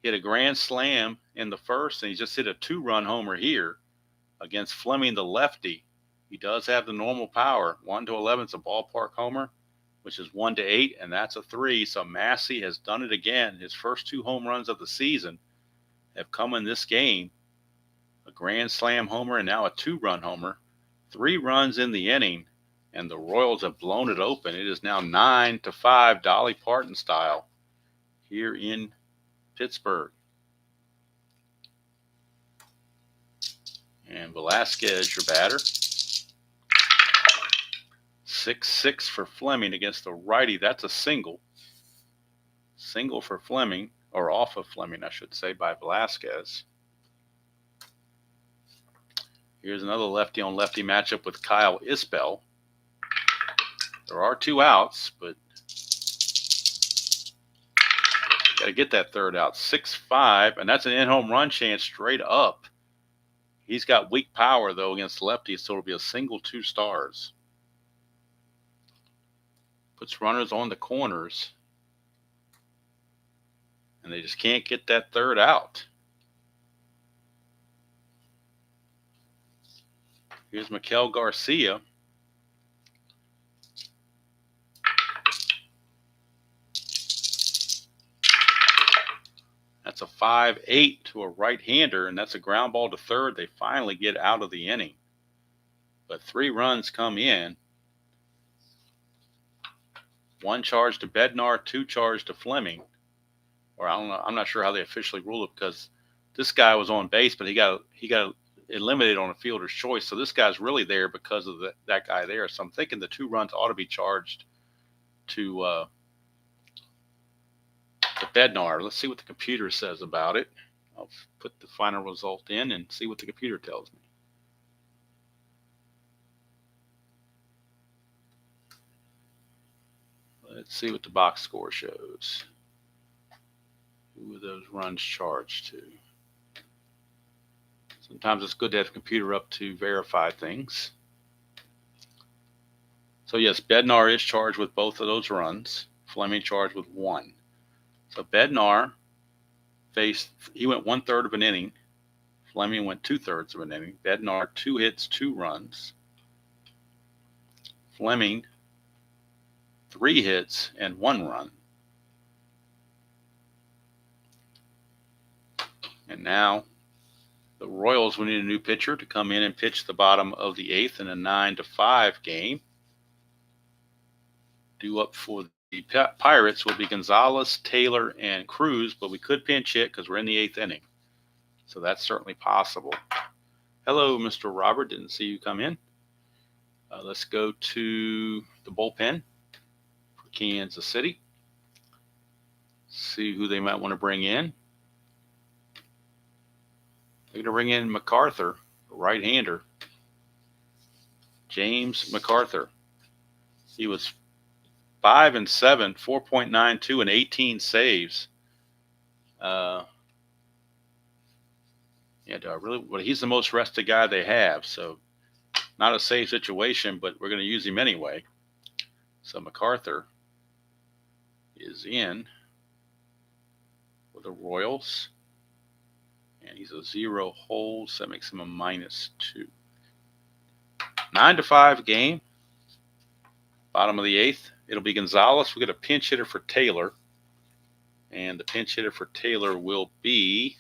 Hit a grand slam in the first, and he just hit a 2-run homer here against Fleming, the lefty. He does have the normal power. 1-11 is a ballpark homer, which is 1-8, and that's a 3. So Massey has done it again. His first 2 home runs of the season have come in this game. A grand slam homer and now a 2-run homer. 3 runs in the inning, and the Royals have blown it open. It is now 9-5, Dolly Parton style, here in Pittsburgh. And Velasquez, your batter. 6-6 for Fleming against the righty. That's a single. Single for Fleming, or off of Fleming, I should say, by Velasquez. Here's another lefty-on-lefty matchup with Kyle Isbell. There are 2 outs, but got to get that 3rd out. 6-5, and that's an in-home run chance straight up. He's got weak power, though, against lefties, so it'll be a single 2 stars. Puts runners on the corners, and they just can't get that 3rd out. Here's Miguel Garcia. That's a 5-8 to a right-hander, and that's a ground ball to third. They finally get out of the inning. But 3 runs come in. 1 charge to Bednar, 2 charge to Fleming. Or I don't know. I'm not sure how they officially rule it, because this guy was on base, but he got eliminated on a fielder's choice. So this guy's really there because of that guy there. So I'm thinking the 2 runs ought to be charged to Bednar. Let's see what the computer says about it. I'll put the final result in and see what the computer tells me. Let's see what the box score shows. Who are those runs charged to? Sometimes it's good to have the computer up to verify things. So yes, Bednar is charged with both of those runs. Fleming charged with 1. So Bednar he went 1/3 of an inning. Fleming went 2/3 of an inning. Bednar 2 hits, 2 runs. Fleming 3 hits and 1 run. And now The Royals will need a new pitcher to come in and pitch the bottom of the 8th in a 9-5 game. Due up for the Pirates will be Gonzalez, Taylor, and Cruz, but we could pinch hit because we're in the 8th inning. So that's certainly possible. Hello, Mr. Robert. Didn't see you come in. Let's go to the bullpen for Kansas City. See who they might want to bring in. They're going to bring in MacArthur, a right-hander. James MacArthur. He was 5-7, 4.92, and 18 saves. He's the most rested guy they have, so not a safe situation, but we're going to use him anyway. So MacArthur is in for the Royals, and he's a 0 hold, so that makes him a -2. 9-5 game, bottom of the 8th. It'll be Gonzalez. We'll get a pinch hitter for Taylor, and the pinch hitter for Taylor will be,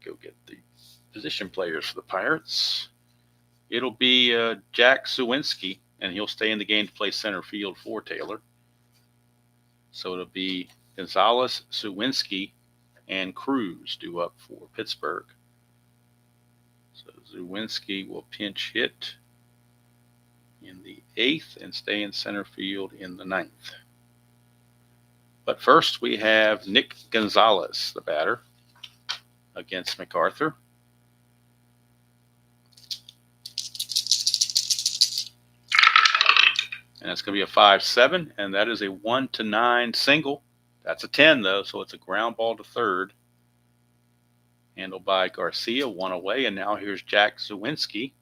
go get the position players for the Pirates. It'll be Jack Suwinski, and he'll stay in the game to play center field for Taylor. So it'll be Gonzalez, Suwinski, and Cruz due up for Pittsburgh. So Suwinski will pinch hit in the 8th and stay in center field in the 9th. But first we have Nick Gonzalez, the batter, against MacArthur. And it's going to be a 5-7, and that is a 1-9 single. That's a 10, though, so it's a ground ball to third. Handled by Garcia, 1 away, and now here's Jack Suwinski.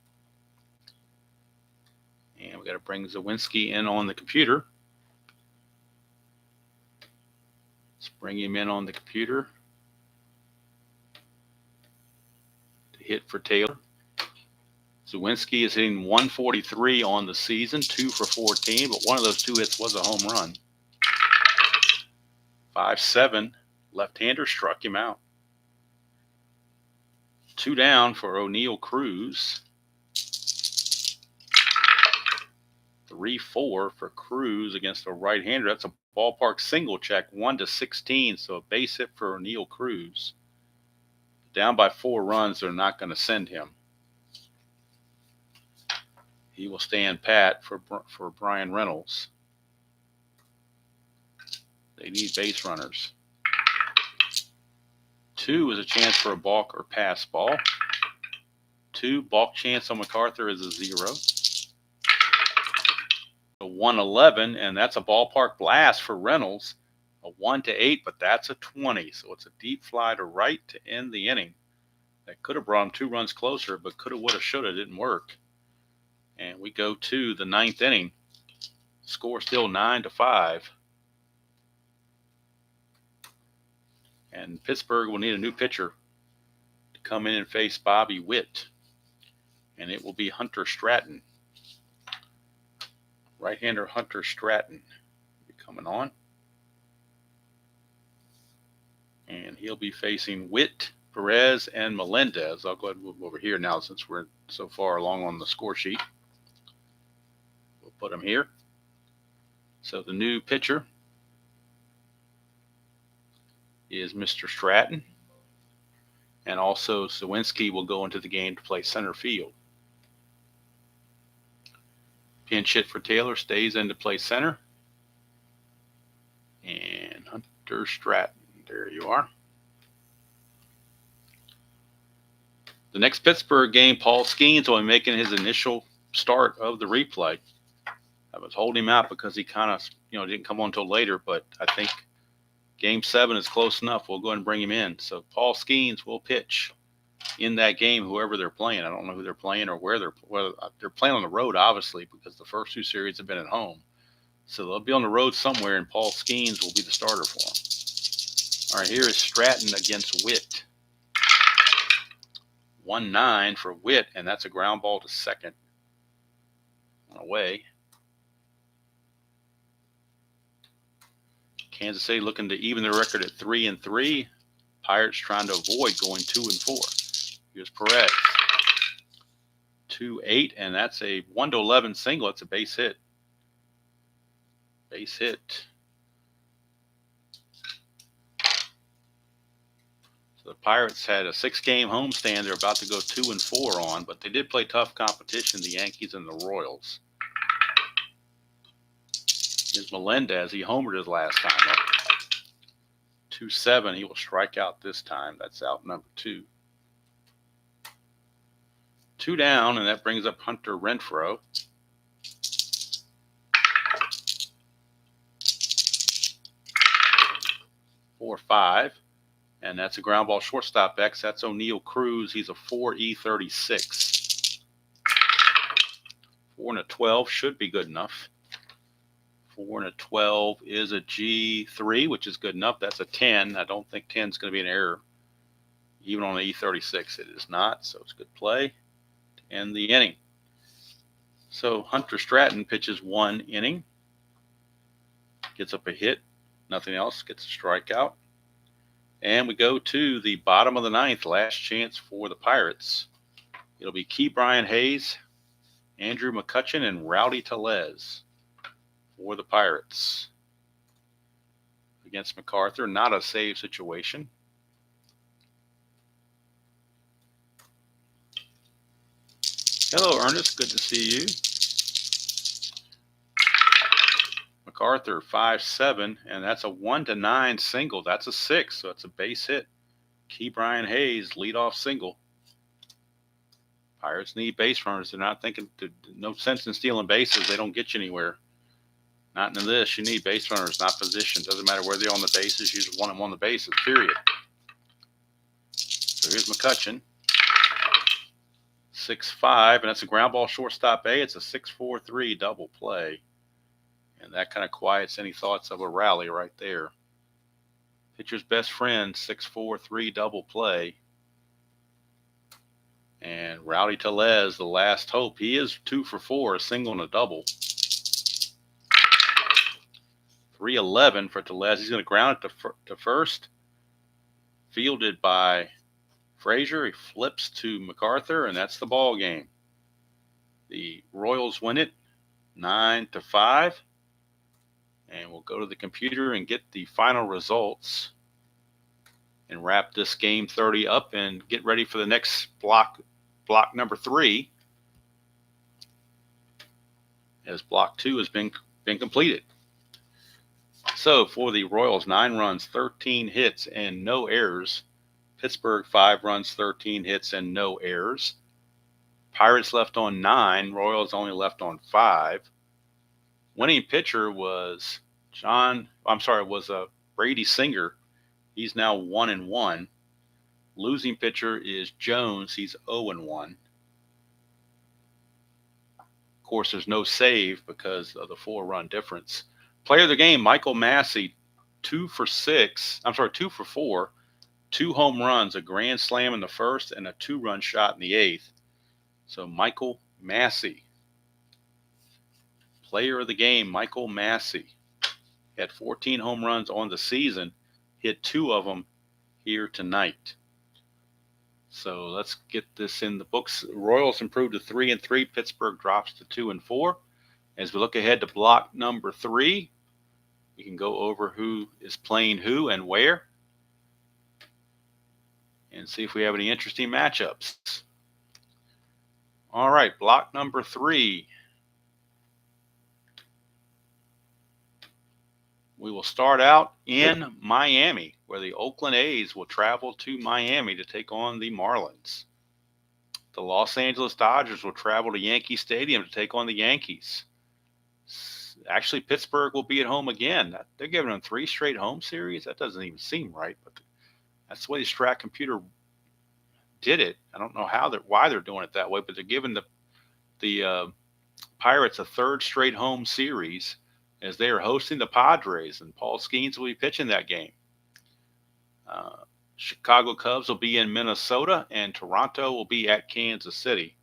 And we got to bring Suwinski in on the computer. Let's bring him in on the computer to hit for Taylor. Suwinski is hitting 143 on the season, 2 for 14, but one of those 2 hits was a home run. 5-7, left-hander struck him out. 2 down for O'Neal Cruz. 3-4 for Cruz against a right-hander. That's a ballpark single check, 1-16, so a base hit for O'Neal Cruz. Down by 4 runs, they're not going to send him. He will stand pat for Brian Reynolds. They need base runners. 2 is a chance for a balk or pass ball. 2, balk chance on MacArthur is a 0. A 1-11, and that's a ballpark blast for Reynolds. A 1-8, but that's a 20. So it's a deep fly to right to end the inning. That could have brought him 2 runs closer, but coulda, woulda, shoulda, didn't work. And we go to the 9th inning. Score still 9-5. And Pittsburgh will need a new pitcher to come in and face Bobby Witt. And it will be Hunter Stratton. Right-hander Hunter Stratton will be coming on. And he'll be facing Witt, Perez, and Melendez. I'll go ahead and move over here now since we're so far along on the score sheet. We'll put him here. So the new pitcher is Mr. Stratton. And also Suwinski will go into the game to play center field. Pinch hit for Taylor, stays in to play center. And Hunter Stratton, there you are. The next Pittsburgh game, Paul Skeens will be making his initial start of the replay. I was holding him out because he kind of, didn't come on until later, but I think Game 7 is close enough. We'll go ahead and bring him in. So Paul Skeens will pitch in that game, whoever they're playing. I don't know who they're playing or whether they're playing on the road, obviously, because the first 2 series have been at home. So they'll be on the road somewhere, and Paul Skeens will be the starter for them. All right, here is Stratton against Witt. 1-9 for Witt, and that's a ground ball to second. Away. Kansas City looking to even their record at 3-3. Pirates trying to avoid going 2-4. Here's Perez. 2-8, and that's a 1-11 single. It's a base hit. Base hit. So the Pirates had a 6-game homestand. They're about to go 2-4 on, but they did play tough competition, the Yankees and the Royals. Here's Melendez. He homered his last time up. 2-7. He will strike out this time. That's out number 2. 2 down, and that brings up Hunter Renfroe. 4-5, and that's a ground ball shortstop X. That's O'Neal Cruz. He's a 4.36. 4 and a 12 should be good enough. 4 and a 12 is a G3, which is good enough. That's a 10. I don't think 10 is going to be an error. Even on the E36, it is not. So it's good play to end the inning. So Hunter Stratton pitches 1 inning. Gets up a hit. Nothing else. Gets a strikeout. And we go to the bottom of the 9th. Last chance for the Pirates. It'll be Ke'Bryan Hayes, Andrew McCutchen, and Rowdy Tellez for the Pirates. Against MacArthur, not a save situation. Hello, Ernest. Good to see you. MacArthur, 5-7, and that's a 1-9 single. That's a 6, so it's a base hit. Ke'Bryan Hayes, leadoff single. Pirates need base runners. They're not thinking, no sense in stealing bases. They don't get you anywhere. Not in this. You need base runners, not position. Doesn't matter where they're on the bases. You just want them on the bases, period. So here's McCutchen. 6-5, and that's a ground ball shortstop A. It's a 6-4-3 double play. And that kind of quiets any thoughts of a rally right there. Pitcher's best friend, 6-4-3 double play. And Rowdy Tellez, the last hope. He is 2 for 4, a single and a double. 3-11 for Tellez. He's going to ground it to first. Fielded by Frazier. He flips to MacArthur, and that's the ball game. The Royals win it 9-5. And we'll go to the computer and get the final results and wrap this game 30 up and get ready for the next block number 3, as block 2 has been completed. So for the Royals, 9 runs, 13 hits, and no errors. Pittsburgh, 5 runs, 13 hits, and no errors. Pirates left on 9. Royals only left on 5. Winning pitcher was Brady Singer. He's now 1-1. Losing pitcher is Jones. He's 0-1. Of course, there's no save because of the 4-run difference. Player of the game, Michael Massey, 2 for 4, 2 home runs, a grand slam in the first, and a 2-run shot in the 8th. So Michael Massey. Player of the game, Michael Massey. Had 14 home runs on the season, hit 2 of them here tonight. So let's get this in the books. Royals improved to 3-3. Pittsburgh drops to 2-4. As we look ahead to block number 3, we can go over who is playing who and where, and see if we have any interesting matchups. All right, block number 3. We will start out in Miami, where the Oakland A's will travel to Miami to take on the Marlins. The Los Angeles Dodgers will travel to Yankee Stadium to take on the Yankees. Actually, Pittsburgh will be at home again. They're giving them 3 straight home series. That doesn't even seem right, but that's the way the Strat computer did it. I don't know why they're doing it that way, but they're giving the Pirates a 3rd straight home series, as they are hosting the Padres, and Paul Skeens will be pitching that game. Chicago Cubs will be in Minnesota, and Toronto will be at Kansas City.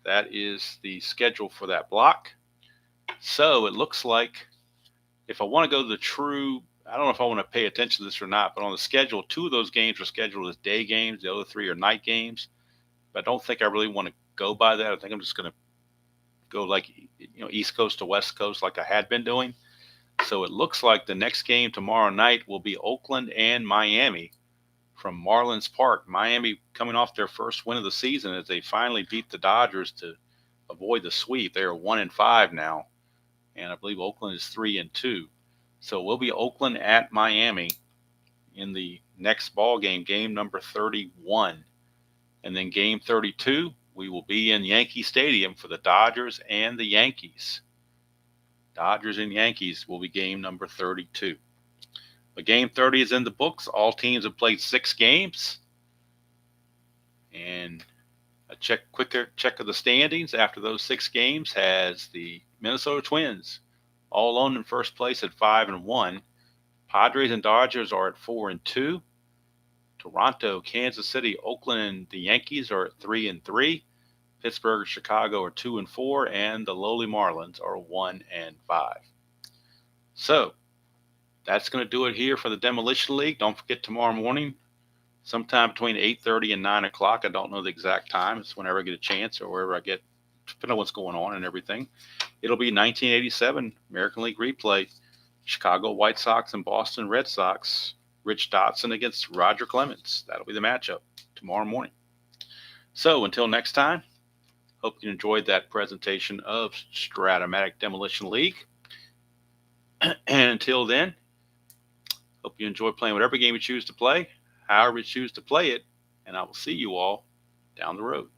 That is the schedule for that block. So it looks like if I want to go to the true I don't know if I want to pay attention to this or not, but on the schedule, 2 of those games are scheduled as day games. The other 3 are night games. But I don't think I really want to go by that. I think I'm just going to go like, East Coast to West Coast like I had been doing. So it looks like the next game tomorrow night will be Oakland and Miami from Marlins Park. Miami coming off their first win of the season as they finally beat the Dodgers to avoid the sweep. They are 1-5 now, and I believe Oakland is 3-2. So we'll be Oakland at Miami in the next ball game, game number 31. And then game 32, we will be in Yankee Stadium for the Dodgers and the Yankees. Dodgers and Yankees will be game number 32. But game 30 is in the books. All teams have played 6 games. And a quicker check of the standings after those 6 games has the Minnesota Twins all alone in first place at 5-1. Padres and Dodgers are at 4-2. Toronto, Kansas City, Oakland, and the Yankees are at 3-3. Pittsburgh and Chicago are 2-4, and the lowly Marlins are 1-5. So that's going to do it here for the Demolition League. Don't forget tomorrow morning, sometime between 8:30 and 9 o'clock. I don't know the exact time. It's whenever I get a chance or wherever I get, depending on what's going on and everything. It'll be 1987 American League replay, Chicago White Sox and Boston Red Sox. Rich Dotson against Roger Clemens. That'll be the matchup tomorrow morning. So until next time, hope you enjoyed that presentation of Strat-O-Matic Demolition League. And until then, hope you enjoy playing whatever game you choose to play, however you choose to play it, and I will see you all down the road.